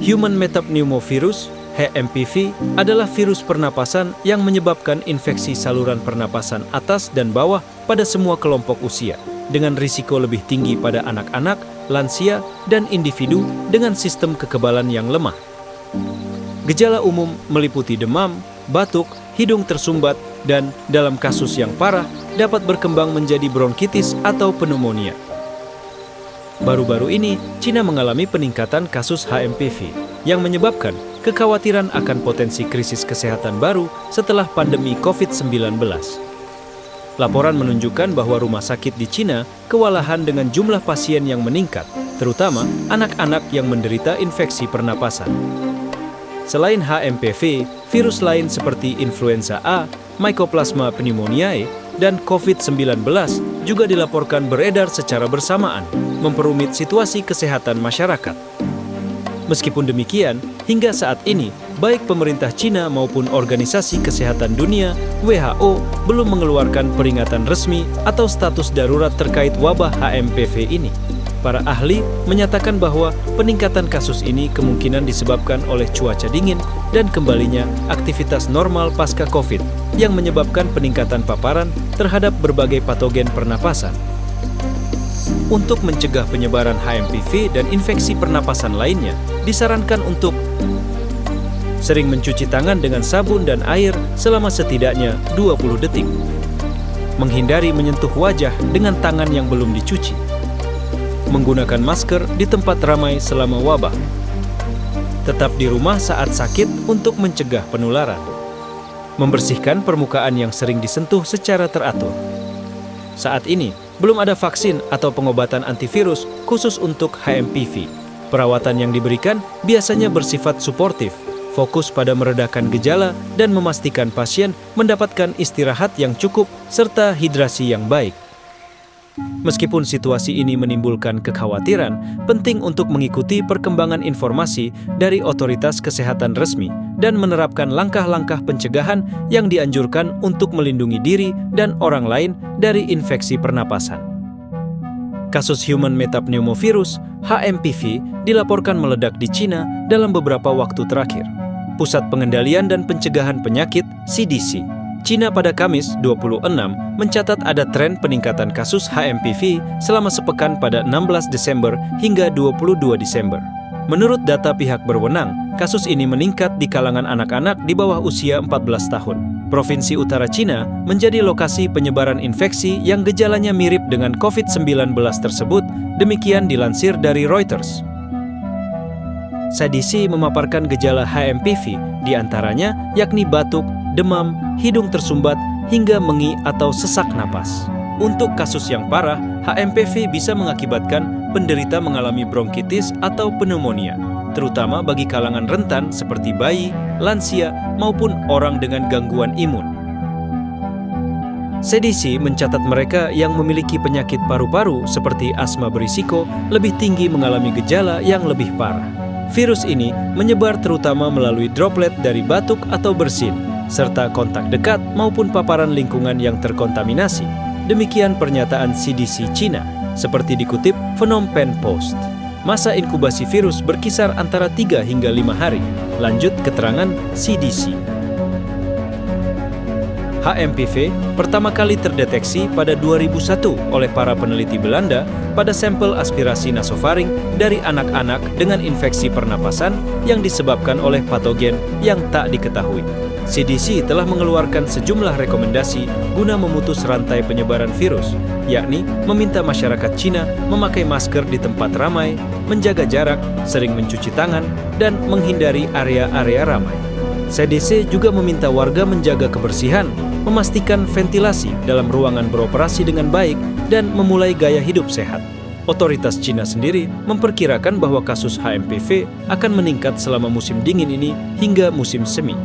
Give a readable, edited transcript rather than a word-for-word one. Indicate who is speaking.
Speaker 1: Human metapneumovirus (HMPV) adalah virus pernapasan yang menyebabkan infeksi saluran pernapasan atas dan bawah pada semua kelompok usia, dengan risiko lebih tinggi pada anak-anak, lansia, dan individu dengan sistem kekebalan yang lemah. Gejala umum meliputi demam, batuk, hidung tersumbat, dan dalam kasus yang parah dapat berkembang menjadi bronkitis atau pneumonia. Baru-baru ini, Cina mengalami peningkatan kasus HMPV yang menyebabkan kekhawatiran akan potensi krisis kesehatan baru setelah pandemi COVID-19. Laporan menunjukkan bahwa rumah sakit di Cina kewalahan dengan jumlah pasien yang meningkat, terutama anak-anak yang menderita infeksi pernapasan. Selain HMPV, virus lain seperti influenza A, Mycoplasma pneumoniae, dan COVID-19 juga dilaporkan beredar secara bersamaan, memperumit situasi kesehatan masyarakat. Meskipun demikian, hingga saat ini, baik pemerintah Cina maupun Organisasi Kesehatan Dunia (WHO) belum mengeluarkan peringatan resmi atau status darurat terkait wabah HMPV ini. Para ahli menyatakan bahwa peningkatan kasus ini kemungkinan disebabkan oleh cuaca dingin dan kembalinya aktivitas normal pasca COVID yang menyebabkan peningkatan paparan terhadap berbagai patogen pernapasan. Untuk mencegah penyebaran HMPV dan infeksi pernapasan lainnya, disarankan untuk sering mencuci tangan dengan sabun dan air selama setidaknya 20 detik. Menghindari menyentuh wajah dengan tangan yang belum dicuci. Menggunakan masker di tempat ramai selama wabah. Tetap di rumah saat sakit untuk mencegah penularan. Membersihkan permukaan yang sering disentuh secara teratur. Saat ini, belum ada vaksin atau pengobatan antivirus khusus untuk HMPV. Perawatan yang diberikan biasanya bersifat suportif, fokus pada meredakan gejala dan memastikan pasien mendapatkan istirahat yang cukup serta hidrasi yang baik. Meskipun situasi ini menimbulkan kekhawatiran, penting untuk mengikuti perkembangan informasi dari otoritas kesehatan resmi dan menerapkan langkah-langkah pencegahan yang dianjurkan untuk melindungi diri dan orang lain dari infeksi pernapasan. Kasus Human metapneumovirus (HMPV) dilaporkan meledak di Cina dalam beberapa waktu terakhir. Pusat Pengendalian dan Pencegahan Penyakit (CDC) Cina pada Kamis 26 mencatat ada tren peningkatan kasus HMPV selama sepekan pada 16 Desember hingga 22 Desember. Menurut data pihak berwenang, kasus ini meningkat di kalangan anak-anak di bawah usia 14 tahun. Provinsi Utara Cina menjadi lokasi penyebaran infeksi yang gejalanya mirip dengan COVID-19 tersebut, demikian dilansir dari Reuters. CDC memaparkan gejala HMPV, diantaranya yakni batuk, demam, hidung tersumbat, hingga mengi atau sesak napas. Untuk kasus yang parah, HMPV bisa mengakibatkan penderita mengalami bronkitis atau pneumonia, terutama bagi kalangan rentan seperti bayi, lansia, maupun orang dengan gangguan imun. CDC mencatat mereka yang memiliki penyakit paru-paru seperti asma berisiko lebih tinggi mengalami gejala yang lebih parah. Virus ini menyebar terutama melalui droplet dari batuk atau bersin, serta kontak dekat maupun paparan lingkungan yang terkontaminasi. Demikian pernyataan CDC Cina, seperti dikutip Phnom Penh Post. Masa inkubasi virus berkisar antara 3 hingga 5 hari. Lanjut keterangan CDC. HMPV pertama kali terdeteksi pada 2001 oleh para peneliti Belanda pada sampel aspirasi nasofaring dari anak-anak dengan infeksi pernapasan yang disebabkan oleh patogen yang tak diketahui. CDC telah mengeluarkan sejumlah rekomendasi guna memutus rantai penyebaran virus, yakni meminta masyarakat Cina memakai masker di tempat ramai, menjaga jarak, sering mencuci tangan, dan menghindari area-area ramai. CDC juga meminta warga menjaga kebersihan, memastikan ventilasi dalam ruangan beroperasi dengan baik, dan memulai gaya hidup sehat. Otoritas Cina sendiri memperkirakan bahwa kasus HMPV akan meningkat selama musim dingin ini hingga musim semi.